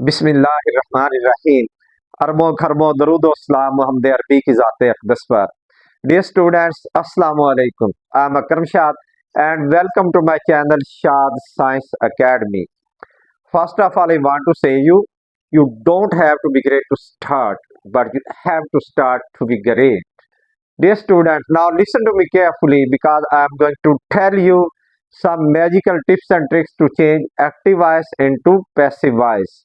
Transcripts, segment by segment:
बिस्मिल्लाहिर्रहमानिर्रहीम। अरबों खरबों दरूद व सलाम हमदे अरबी की ज़ात अक़दस पर। Dear students, Assalamu alaikum. I am Akram Shad and welcome to my channel Shad Science Academy. First of all, I want to say you don't have to be great to start, but you have to start to be great. Dear students, now listen to me carefully because I am going to tell you some magical tips and tricks to change active voice into passive voice.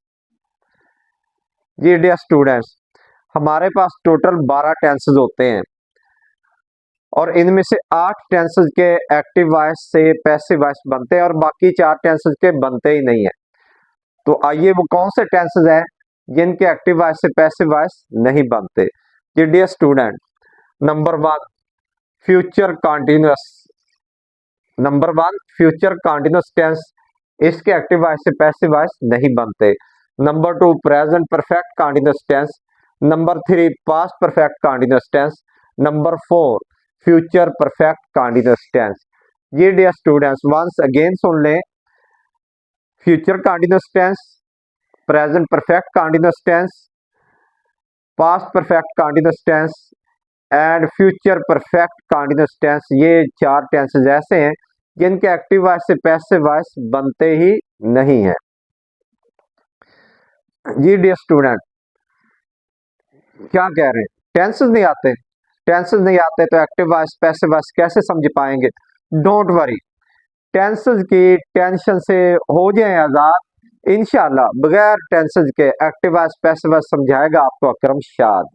Ji dear students, हमारे पास total 12 tenses होते हैं और इनमें से 8 tenses के active voice से passive voice बनते हैं और बाकी 4 टेंसेस के बनते ही नहीं है। तो आइए वो कौन से टेंसेस हैं जिनके एक्टिव वॉइस से पैसिव वॉइस नहीं बनते। जी dear student, number 1 future continuous. Number 1 future continuous tense, इसके एक्टिव वॉइस से पैसिव वॉइस नहीं बनते। Number 2 present perfect continuous tense. Number 3 past perfect continuous tense. Number 4 future perfect continuous tense. ये dear students once again सुन लें, future continuous tense, present perfect continuous tense, past perfect continuous tense and future perfect continuous tense. ये 4 tenses ऐसे हैं जिनके active voice से passive voice बनते ही नहीं है। जी डियर स्टूडेंट, क्या कह रहे हैं, टेंसेस नहीं आते। टेंसेस नहीं आते तो एक्टिव वॉइस पैसिव वॉइस कैसे समझ पाएंगे। डोंट वरी, टेंसेस की टेंशन से हो जाए आजाद। इंशाल्लाह बगैर टेंसेस के एक्टिव वॉइस पैसिव वॉइस समझाएगा आपको अकरम शाद।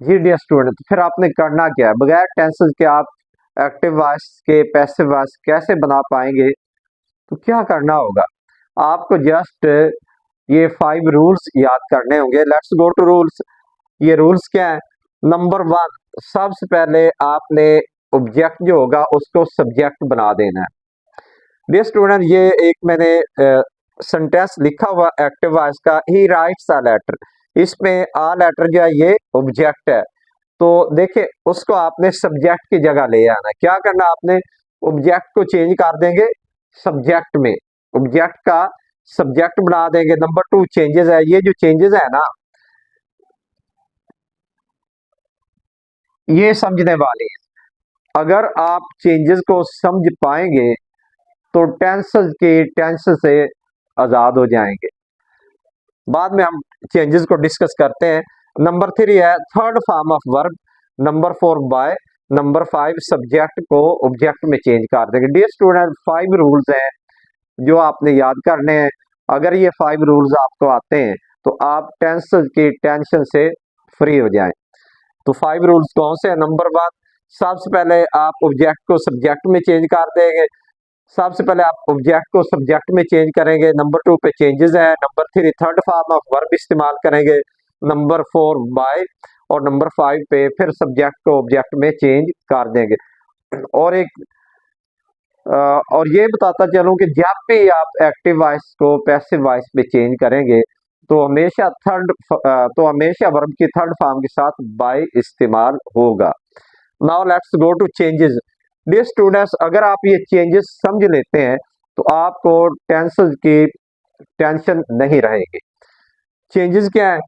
जी डियर स्टूडेंट, फिर आपने करना क्या है, बगैर टेंसेस के आप एक्टिव वॉइस के पैसिव वॉइस कैसे बना पाएंगे। तो क्या करना होगा, आपको जस्ट ये 5 रूल्स याद करने होंगे। Let's go to rules. ये रूल्स क्या है। नंबर 1, सबसे पहले आपने ऑब्जेक्ट जो होगा उसको सब्जेक्ट बना देना है। डियर स्टूडेंट, ये एक मैंने सेंटेंस लिखा हुआ एक्टिव वॉइस का, ही राइट्स अ लेटर। इसमें आ लेटर जो है ये ऑब्जेक्ट है। तो देखिए उसको आपने सब्जेक्ट की जगह ले आना। क्या करना, आपने ऑब्जेक्ट को चेंज कर देंगे सब्जेक्ट में, ऑब्जेक्ट का सब्जेक्ट बना देंगे। नंबर 2 चेंजेस है। ये जो चेंजेस है ना, ये समझने वाले हैं। अगर आप चेंजेस को समझ पाएंगे तो टेंसेस की टेंशन से आजाद हो जाएंगे। बाद में हम चेंजेस को डिस्कस करते हैं। नंबर 3 है third form of verb. Number 4 by. Number 5 subject को ऑब्जेक्ट में चेंज कर देंगे। डियर स्टूडेंट, 5 रूल्स हैं जो आपने याद करने हैं। अगर ये 5 रूल्स आपको आते हैं तो आप टेंसेस की टेंशन से फ्री हो जाएं। तो 5 रूल्स कौन से हैं। नंबर 1, सबसे पहले आप ऑब्जेक्ट को सब्जेक्ट में चेंज कर देंगे। सबसे पहले आप ऑब्जेक्ट को सब्जेक्ट में चेंज करेंगे। नंबर 2 पे चेंजेस है। Number 3 third form of verb इस्तेमाल करेंगे। नंबर 4 बाय और नंबर 5 पे फिर सब्जेक्ट को ऑब्जेक्ट में चेंज कर देंगे। और एक और ये बताता चलूं कि जब भी आप एक्टिव वॉइस को पैसिव वॉइस में चेंज करेंगे तो हमेशा वर्ब की थर्ड फॉर्म के साथ बाय इस्तेमाल होगा। Now let's go to changes. Dear students, अगर आप ये चेंजेस समझ लेते हैं तो आपको टेंसेस की टेंशन नहीं रहेगी। चेंजेस क्या है,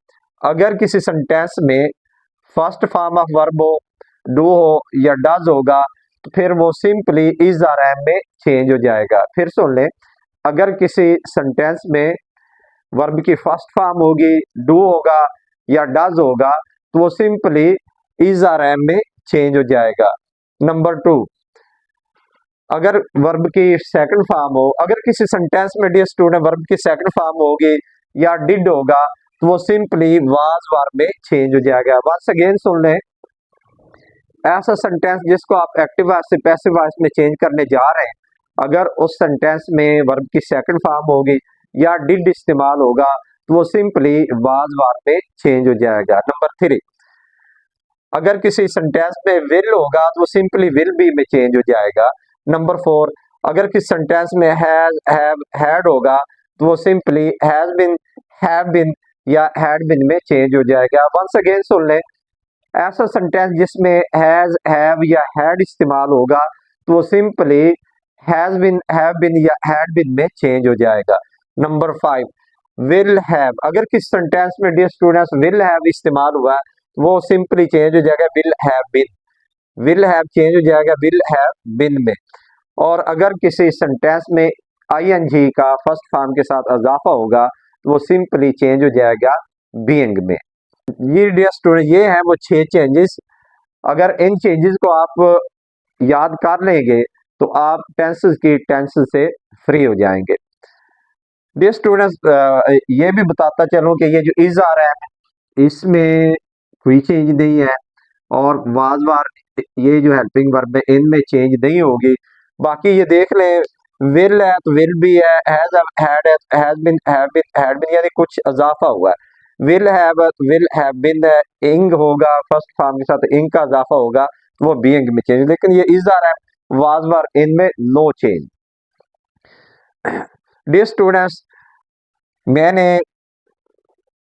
अगर किसी सेंटेंस में फर्स्ट फॉर्म ऑफ वर्ब हो, डू हो या डज होगा तो फिर वो सिंपली इज आर एम में चेंज हो जाएगा। फिर सुन लें, अगर किसी सेंटेंस में वर्ब की फर्स्ट फॉर्म होगी, डू होगा या डज होगा तो वो सिंपली इज आर एम में चेंज हो जाएगा। नंबर 2, अगर वर्ब की सेकंड फॉर्म हो, अगर किसी सेंटेंस में डियर स्टूडेंट वर्ब की सेकंड फॉर्म होगी या डिड होगा तो वो सिंपली वाज वर्ब में चेंज हो जाएगा। वंस अगेन सुन लें, ऐसा सेंटेंस जिसको आप एक्टिव वॉइस से पैसिव वॉइस में चेंज करने जा रहे हैं, अगर उस सेंटेंस में वर्ब की सेकंड फॉर्म होगी या डिड इस्तेमाल होगा तो वो सिंपली वाज वर्ब में चेंज हो जाएगा। नंबर 3, अगर किसी सेंटेंस में विल होगा तो वो सिंपली विल बी में चेंज हो जाएगा। नंबर 4, अगर किसी सेंटेंस में हैज, हैव, हैड होगा तो वो सिंपली हैज बिन, हैव बिन या हैड बिन में चेंज हो जाएगा। वंस अगेन सुन लें, ऐसा सेंटेंस जिसमें हैज, हैव या हैड इस्तेमाल होगा तो वो सिंपली हैज बिन, हैव बिन या हैड बिन में चेंज हो जाएगा। नंबर 5 विल हैव, अगर किस सेंटेंस में डियर स्टूडेंट्स विल हैव इस्तेमाल हुआ है वो सिंपली चेंज हो जाएगा will have been, will have change हो जाएगा विल हैव बिन में। और अगर किसी सेंटेंस में आईएनजी का फर्स्ट फॉर्म के साथ इजाफा होगा तो वो सिंपली चेंज हो जाएगा बीइंग में। ये डियर स्टूडेंट ये है वो 6 चेंजेस। अगर इन चेंजेस को आप याद कर लेंगे तो आप टेंसेस की टेंशन से फ्री हो जाएंगे। डियर स्टूडेंट्स ये भी बताता चलूं कि ये जो इज आ रहा है इसमें कोई चेंज नहीं है, और वाज वार ये जो हेल्पिंग वर्ब है इनमें चेंज नहीं होगी। बाकी ये देख लें विल है तो विल भी है, हैज हैड है, हैड बिन यानी कुछ इजाफा हुआ है। Will have will have been है, इंग होगा फर्स्ट फॉर्म के साथ इंग का इजाफा होगा तो वो बीइंग में चेंज, लेकिन ये इज आ रहा है वाज वार इनमें नो चेंज। डियर स्टूडेंट्स मैंने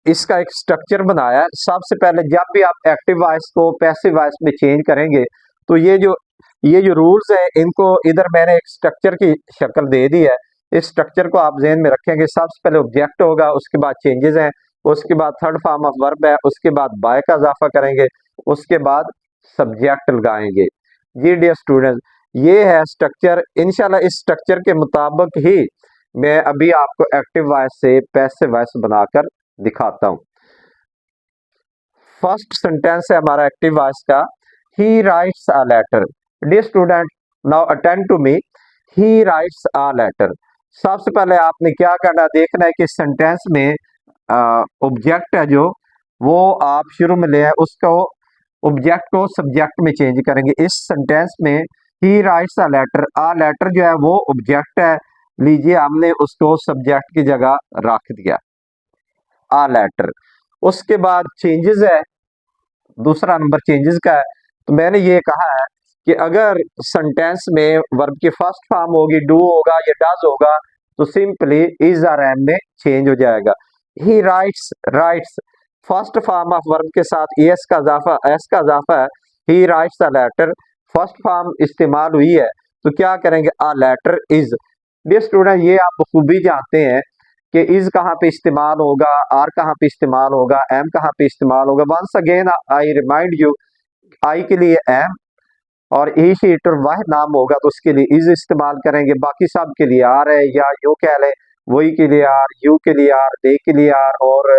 इसका एक स्ट्रक्चर बनाया है। सबसे पहले जब भी आप एक्टिव वॉइस को पैसिव वॉइस में चेंज करेंगे तो ये जो रूल्स है इनको इधर मैंने एक स्ट्रक्चर की शक्ल दे दी है। इस स्ट्रक्चर को आप ज़हन में रखेंगे। सबसे पहले ऑब्जेक्ट होगा, उसके बाद चेंजेस हैं, उसके बाद थर्ड फॉर्म ऑफ वर्ब है, उसके बाद बाय का इजाफा करेंगे, उसके बाद सब्जेक्ट लगाएंगे। जी डियर स्टूडेंट ये है स्ट्रक्चर। इंशाल्लाह इस स्ट्रक्चर के मुताबिक ही मैं अभी आपको एक्टिव वॉइस से पैसिव वॉइस बनाकर दिखाता हूं। फर्स्ट सेंटेंस है हमारा एक्टिव वॉइस का, he writes a letter. Dear student now attend to me, he writes a letter. सबसे पहले आपने क्या करना देखना है कि सेंटेंस में ऑब्जेक्ट है जो वो आप शुरू में ले आए, उसको ऑब्जेक्ट को सब्जेक्ट में चेंज करेंगे। इस सेंटेंस में ही राइट्स अ लेटर जो है वो ऑब्जेक्ट है, लीजिए हमने उसको सब्जेक्ट की जगह रख दिया आ लेटर। उसके बाद चेंजेस है, दूसरा नंबर चेंजेस का है। तो मैंने ये कहा है कि अगर सेंटेंस में वर्ब की फर्स्ट फॉर्म होगी डू होगा या डज होगा तो सिंपली इज आर एम में चेंज हो जाएगा। He writes, writes first form of verb के साथ एस का इजाफा है। He writes a letter first form इस्तेमाल हुई है तो क्या करेंगे a letter is. Dear student ये आप बखूबी जानते हैं कि इज कहाँ पे इस्तेमाल होगा, आर कहाँ पे इस्तेमाल होगा, एम कहाँ पे इस्तेमाल होगा। Once again I remind you, I के लिए एम और ई शीट और वह नाम होगा तो उसके लिए इज इस्तेमाल करेंगे। बाकी सब के लिए आर है या यू कह लें, वही के लिए आर, यू के लिए आर, दे के लिए आर और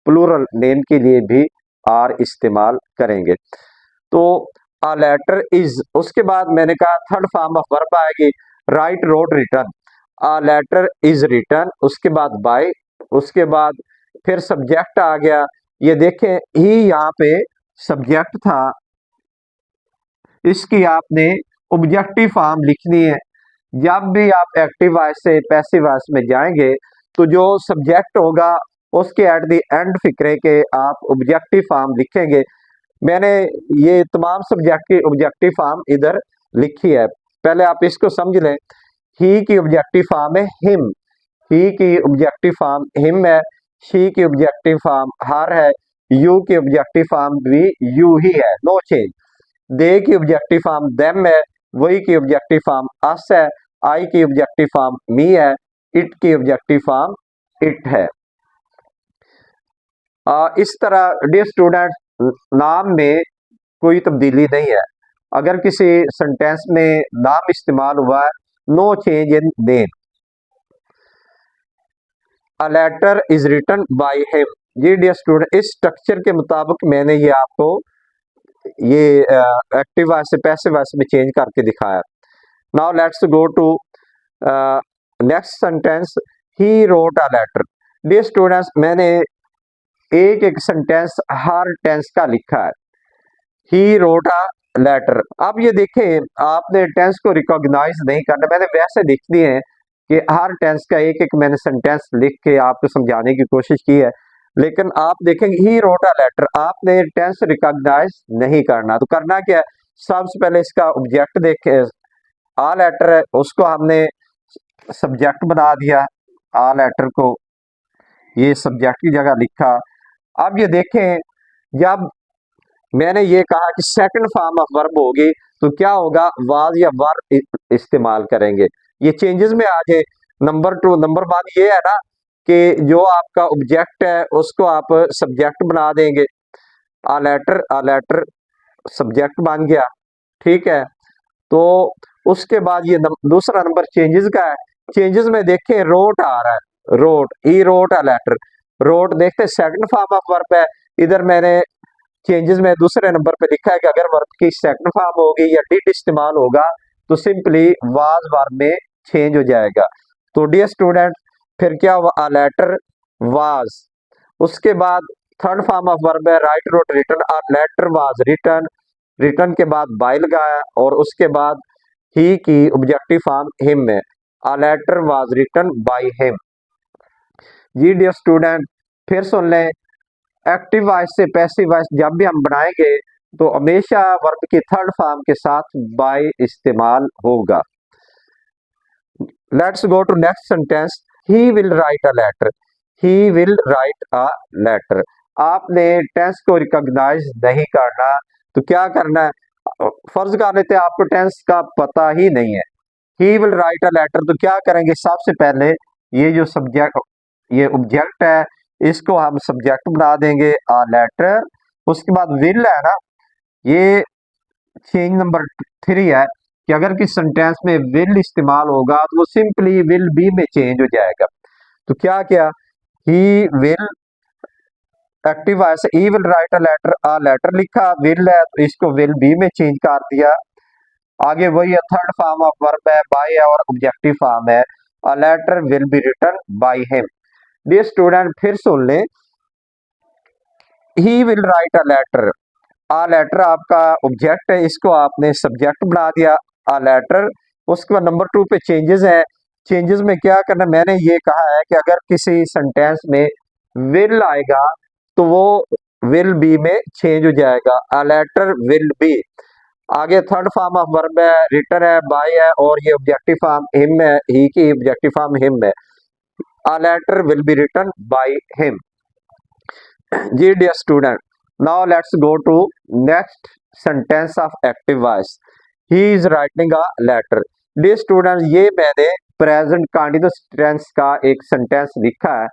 प्लूरल नेम के लिए भी आर इस्तेमाल करेंगे। तो अ लेटर इज, उसके बाद मैंने कहा थर्ड फॉर्म ऑफ वर्ब आएगी write, wrote, written. A letter is written, उसके बाद बाय, उसके बाद फिर सब्जेक्ट आ गया। ये देखें ही यहाँ पे सब्जेक्ट था, इसकी आपने ऑब्जेक्टिव फॉर्म लिखनी है। जब भी आप एक्टिव वॉइस से पैसिव वॉइस में जाएंगे तो जो सब्जेक्ट होगा उसके एट द एंड फिक्रे के आप ऑब्जेक्टिव फॉर्म लिखेंगे। मैंने ये तमाम सब्जेक्ट की ऑब्जेक्टिव फॉर्म इधर लिखी है, पहले आप इसको समझ लें। ही की ऑब्जेक्टिव फॉर्म है हिम, ही की ऑब्जेक्टिव फॉर्म हिम है। शी की ऑब्जेक्टिव फॉर्म हर है। यू की ऑब्जेक्टिव फॉर्म भी यू ही है, नो चेंज। दे की ऑब्जेक्टिव फॉर्म देम है, वही की ऑब्जेक्टिव फॉर्म अस है। आई की ऑब्जेक्टिव फॉर्म मी है, इट की ऑब्जेक्टिव फॉर्म इट है। इस तरह डियर स्टूडेंट नाम में कोई तब्दीली नहीं है। अगर किसी सेंटेंस में नाम इस्तेमाल हुआ है no change in name. A letter is written by him. जी डियर स्टूडेंट इस स्ट्रक्चर के मुताबिक मैंने ये आपको ये एक्टिव वॉइस से पैसिव वॉइस में चेंज करके दिखाया। Now let's go to next sentence, he wrote a letter. Dear students मैंने एक एक सेंटेंस हर टेंस का लिखा है। ही रोट अ लेटर, अब ये देखें आपने टेंस को रिकॉग्नाइज नहीं करना, मैंने वैसे लिख दिए हैं कि हर टेंस का एक एक मैंने सेंटेंस लिख के आपको समझाने की कोशिश की है, लेकिन आप देखेंगे ही रोट अ लेटर आपने टेंस रिकॉग्नाइज नहीं करना। तो करना क्या है, सबसे पहले इसका ऑब्जेक्ट देखे, आ लेटर है उसको हमने सब्जेक्ट बना दिया, आ लेटर को ये सब्जेक्ट की जगह लिखा। अब ये देखें जब मैंने ये कहा कि सेकंड फॉर्म ऑफ वर्ब होगी तो क्या होगा, वाज या वर इस्तेमाल करेंगे। ये चेंजेस में आ जाए। नंबर 2 नंबर 1 ये है ना कि जो आपका ऑब्जेक्ट है उसको आप सब्जेक्ट बना देंगे। आ लेटर सब्जेक्ट बन गया, ठीक है। तो उसके बाद ये दूसरा नंबर चेंजेस का है। चेंजेस में देखें रोट आ रहा है, रोट ई रोट अ लेटर। रोट देखते सेकंड फॉर्म ऑफ वर्ब है। इधर मैंने चेंजेस में दूसरे नंबर पे लिखा है कि अगर वर्ब की सेकंड फॉर्म होगी या डिड इस्तेमाल होगा तो सिंपली वाज वर्ब में चेंज हो जाएगा। तो डियर स्टूडेंट, फिर क्या हुआ, अ लेटर वाज। उसके बाद थर्ड फॉर्म ऑफ वर्ब है write wrote written. A letter was written, written के बाद बाय लगाया और उसके बाद ही की ऑब्जेक्टिव फॉर्म हिम में। A letter was written by him. जी डियर स्टूडेंट, फिर सुन लें। एक्टिव वॉइस से पैसिव वॉइस जब भी हम बनाएंगे तो हमेशा वर्ब की थर्ड फॉर्म के साथ बाय इस्तेमाल होगा। Let's go to next sentence. He will write a letter. He will write a letter. आपने टेंस को रिकॉग्नाइज नहीं करना तो क्या करना है, फर्ज कर लेते हैं आपको टेंस का पता ही नहीं है। He will write a letter, तो क्या करेंगे, सबसे पहले ये जो सब्जेक्ट, ये ऑब्जेक्ट है, इसको हम सब्जेक्ट बना देंगे अ लेटर। उसके बाद विल है ना, ये चेंज नंबर 3 है कि अगर किस सेंटेंस में विल इस्तेमाल होगा तो वो सिंपली विल बी में चेंज हो जाएगा। तो क्या किया, ही विल एक्टिव वॉइस से he will write a letter लिखा, विल है तो इसको विल बी में चेंज कर दिया। आगे वही है, थर्ड फॉर्म ऑफ वर्ब है बाय है और ऑब्जेक्टिव फॉर्म है। A letter will be written by him. Dear student, फिर सुन ले। He will write a letter. A letter आपका ऑब्जेक्ट है, इसको आपने सब्जेक्ट बना दिया अ लेटर। उसके बाद नंबर 2 पे चेंजेस है। चेंजेस में क्या करना, मैंने ये कहा है कि अगर किसी सेंटेंस में विल आएगा तो वो विल बी में चेंज हो जाएगा। A letter will be. आगे थर्ड फॉर्म ऑफ वर्ब है रिटन है बाय है और ये ऑब्जेक्टिव फॉर्म हिम है, ही की ऑब्जेक्टिव फॉर्म हिम है। A letter will be written by him. जी dear student, now let's go to next sentence of active voice. He is writing a letter. Dear student, ये मैंने present continuous tense का एक sentence लिखा है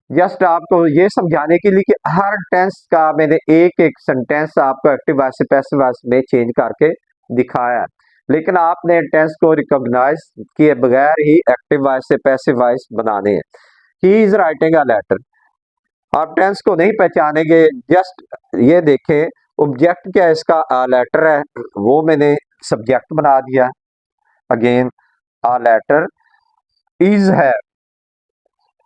just आपको ये समझाने के लिए कि हर टेंस का मैंने एक एक सेंटेंस आपको एक्टिव वॉइस से पैसिव वॉइस में चेंज करके दिखाया है। लेकिन आपने टेंस को रिकॉग्नाइज किए बगैर ही एक्टिव वॉइस से पैसिव वॉइस बनाने हैं। He is writing a letter, आप टेंस को नहीं पहचानेंगे, जस्ट ये देखें ऑब्जेक्ट क्या है इसका, अ लेटर है, वो मैंने सब्जेक्ट बना दिया। अगेन अ लेटर इज है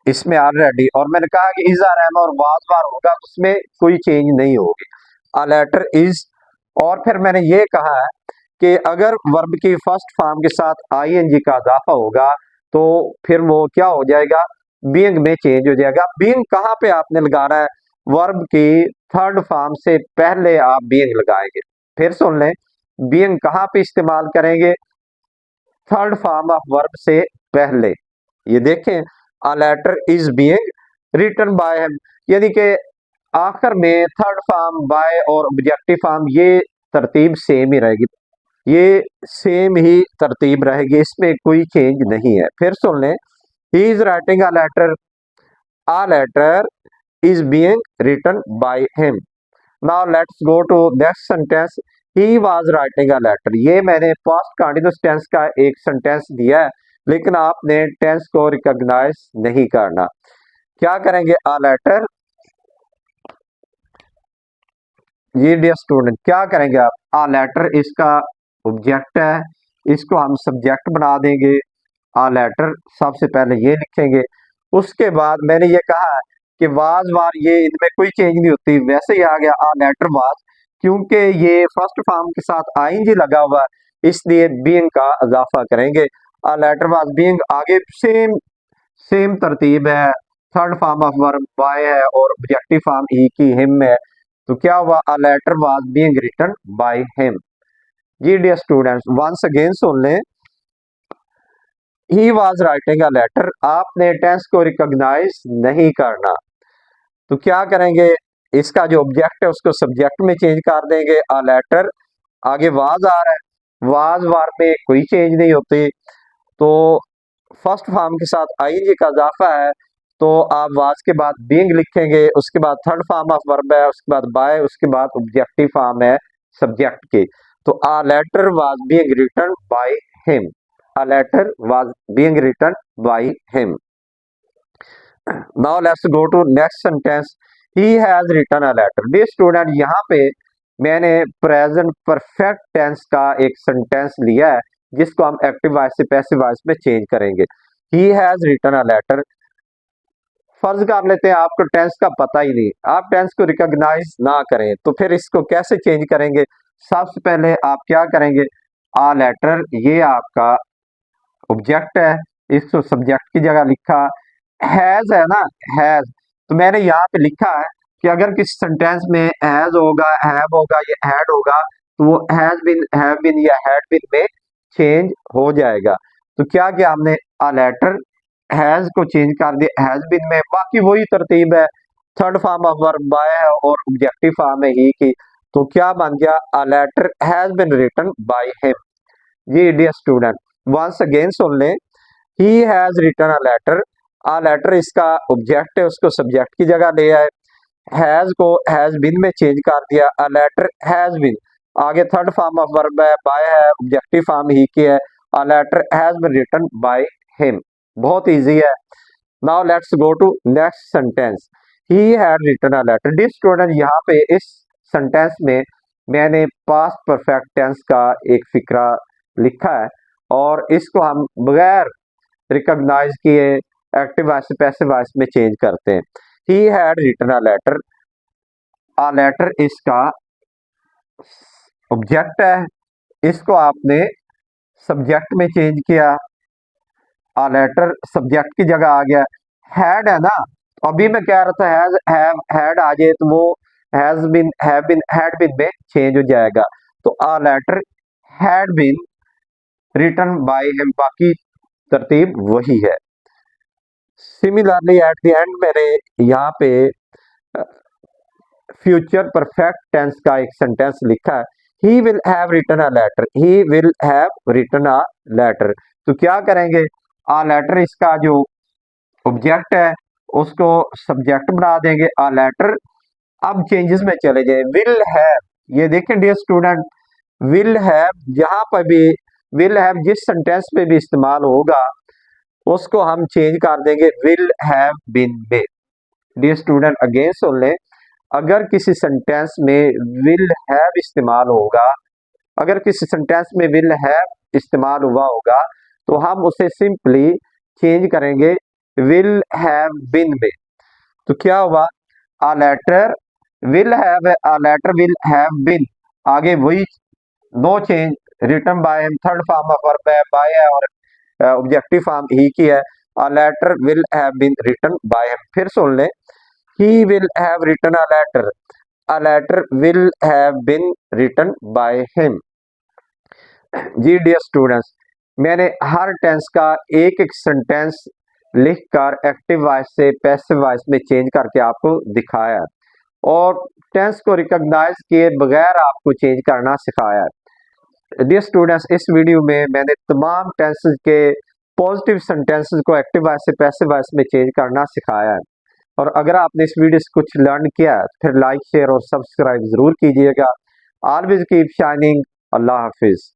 इसमें ऑलरेडी, और मैंने कहा कि इज आर एम और वाज वार होगा उसमें कोई चेंज नहीं होगी। A letter is. और फिर मैंने ये कहा है कि अगर वर्ब की फर्स्ट फॉर्म के साथ आईएनजी का इजाफा होगा तो फिर वो क्या हो जाएगा, बीइंग में चेंज हो जाएगा। बीइंग कहाँ पे आपने लगाना है, वर्ब की थर्ड फॉर्म से पहले आप बीइंग लगाएंगे। फिर सुन लें, बीइंग कहाँ पे इस्तेमाल करेंगे, थर्ड फॉर्म ऑफ वर्ब से पहले। ये देखें, a letter is being written by him, यानी कि आखिर में थर्ड फॉर्म बाय और ऑब्जेक्टिव फॉर्म ये तरतीब सेम ही रहेगी, ये सेम ही तरतीब रहेगी, इसमें कोई चेंज नहीं है। फिर सुन लें, he is writing a letter is being written by him. Now let's go to next sentence. He was writing a letter, ये मैंने पास्ट कंटीन्यूअस टेंस का एक सेंटेंस दिया है लेकिन आपने टेंस को रिकॉग्नाइज नहीं करना। क्या करेंगे, अ लेटर, ये डियर स्टूडेंट क्या करेंगे आप, अ लेटर इसका ऑब्जेक्ट है, इसको हम सब्जेक्ट बना देंगे। अ लेटर सबसे पहले ये लिखेंगे। उसके बाद मैंने ये कहा है कि वाज वार ये इनमें कोई चेंज नहीं होती, वैसे ही आ गया अ लेटर वाज, क्योंकि ये फर्स्ट फॉर्म के साथ आईएनजी लगा हुआ है इसलिए बीइंग का इजाफा करेंगे। अ लेटर वाज बीइंग, आगे सेम सेम तरतीब है, third form of verb bye है और ऑब्जेक्टिव फॉर्म ही की हिम है। तो क्या हुआ, a letter was being written by him. जी डियर स्टूडेंट्स, वंस अगेन सुन लें, he was writing a letter, आपने टेंस को रिकॉग्नाइज नहीं करना तो क्या करेंगे, इसका जो ऑब्जेक्ट है उसको सब्जेक्ट में चेंज कर देंगे अ लेटर। आगे वाज आ रहा है, वाज वार में कोई चेंज नहीं होती, तो फर्स्ट फॉर्म के साथ आईएनजी का इजाफा है तो आप वाज के बाद बीइंग लिखेंगे, उसके बाद थर्ड फॉर्म ऑफ वर्ब है, उसके बाद बाय, उसके बाद ऑब्जेक्टिव फॉर्म है सब्जेक्ट की। तो a letter was being written by him, a letter was being written by him. Now let's go to next sentence, he has written a letter. Dear student, यहाँ पे मैंने present perfect tense का एक sentence लिया है जिसको हम active voice से पैसिव वॉइस में चेंज करेंगे। He has written a letter. फर्ज कर लेते हैं आपको टेंस का पता ही नहीं, आप टेंस को रिकॉग्नाइज ना करें, तो फिर इसको कैसे चेंज करेंगे? सबसे पहले आप क्या करेंगे, आ लेटर ये आपका ऑब्जेक्ट है, इसको सब्जेक्ट की जगह लिखा, हैज है ना, हैज, तो मैंने यहाँ पे लिखा है कि अगर किसी सेंटेंस में हैज होगा, हैव होगा या हैड होगा तो वो हैज बिन, हैव बिन या हैड बिन में चेंज हो जाएगा। तो क्या किया हमने, आ लेटर हैज को चेंज कर दिया हैज बिन में, बाकी वही तरतीब है, third form of verb bye है और ऑब्जेक्टिव फॉर्म है ही की। तो क्या बन गया, a letter has been written by him. जी डियर स्टूडेंट, वंस अगेन सुन लें, he has written a letter, a letter इसका ऑब्जेक्ट है, उसको सब्जेक्ट की जगह ले आए, हैज को हैज बिन में चेंज कर दिया, अ लेटर हैज बिन, आगे थर्ड फॉर्म ऑफ वर्ब है, बाय है, ऑब्जेक्टिव फॉर्म ही की है, a letter has been written by him. बहुत इजी है। Now let's go to next sentence, he had written a letter. Dear student, यहाँ पे इस सेंटेंस में मैंने पास्ट परफेक्ट टेंस का एक फिक्रा लिखा है और इसको हम बगैर रिकॉग्नाइज किए एक्टिव वॉइस से पैसिव वॉइस में चेंज करते हैं। He had written a letter, a letter इसका ऑब्जेक्ट है, इसको आपने सब्जेक्ट में चेंज किया, अ लेटर सब्जेक्ट की जगह आ गया, हैड है ना, अभी मैं कह रहा था हैज हैव हैड आ जाए तो वो has been, have been, had been में चेंज हो जाएगा। तो a letter had been written by him, बाकी तरतीब वही है। सिमिलरली एट द एंड मैंने यहाँ पे फ्यूचर परफेक्ट टेंस का एक सेंटेंस लिखा है, he will have written a letter, he will have written a letter. तो क्या करेंगे, अ लेटर इसका जो ऑब्जेक्ट है उसको सब्जेक्ट बना देंगे, अ लेटर। अब चेंजेस में चले जाए, विल हैव, ये देखें डियर स्टूडेंट, विल हैव जहां पर भी विल हैव जिस सेंटेंस में भी इस्तेमाल होगा उसको हम चेंज कर देंगे विल हैव बीन में। डियर स्टूडेंट अगेन सुन लें, अगर किसी सेंटेंस में विल हैव इस्तेमाल होगा, अगर किसी सेंटेंस में विल हैव इस्तेमाल हुआ होगा तो हम उसे सिंपली चेंज करेंगे विल हैव बीन में। तो क्या हुआ, a letter will have, a letter will have been, आगे वही, no change, written by him, third form of verb है, बाय है और ऑब्जेक्टिव फॉर्म ही की है, a letter will have been written by him. फिर सुन ले, he will have written a letter, a letter will have been written by him. जी डियर स्टूडेंट्स, मैंने हर टेंस का एक एक सेंटेंस लिखकर एक्टिव वॉइस से पैसिव वॉइस में चेंज करके आपको दिखाया और टेंस को रिकॉग्नाइज किए बगैर आपको चेंज करना सिखाया। डियर स्टूडेंट्स, इस वीडियो में मैंने तमाम टेंसेस के पॉजिटिव सेंटेंसेस को एक्टिव वॉइस से पैसिव वॉइस में चेंज करना सिखाया है। और अगर आपने इस वीडियो से कुछ लर्न किया है फिर लाइक शेयर और सब्सक्राइब जरूर कीजिएगा। Always keep shining. अल्लाह हाफिज।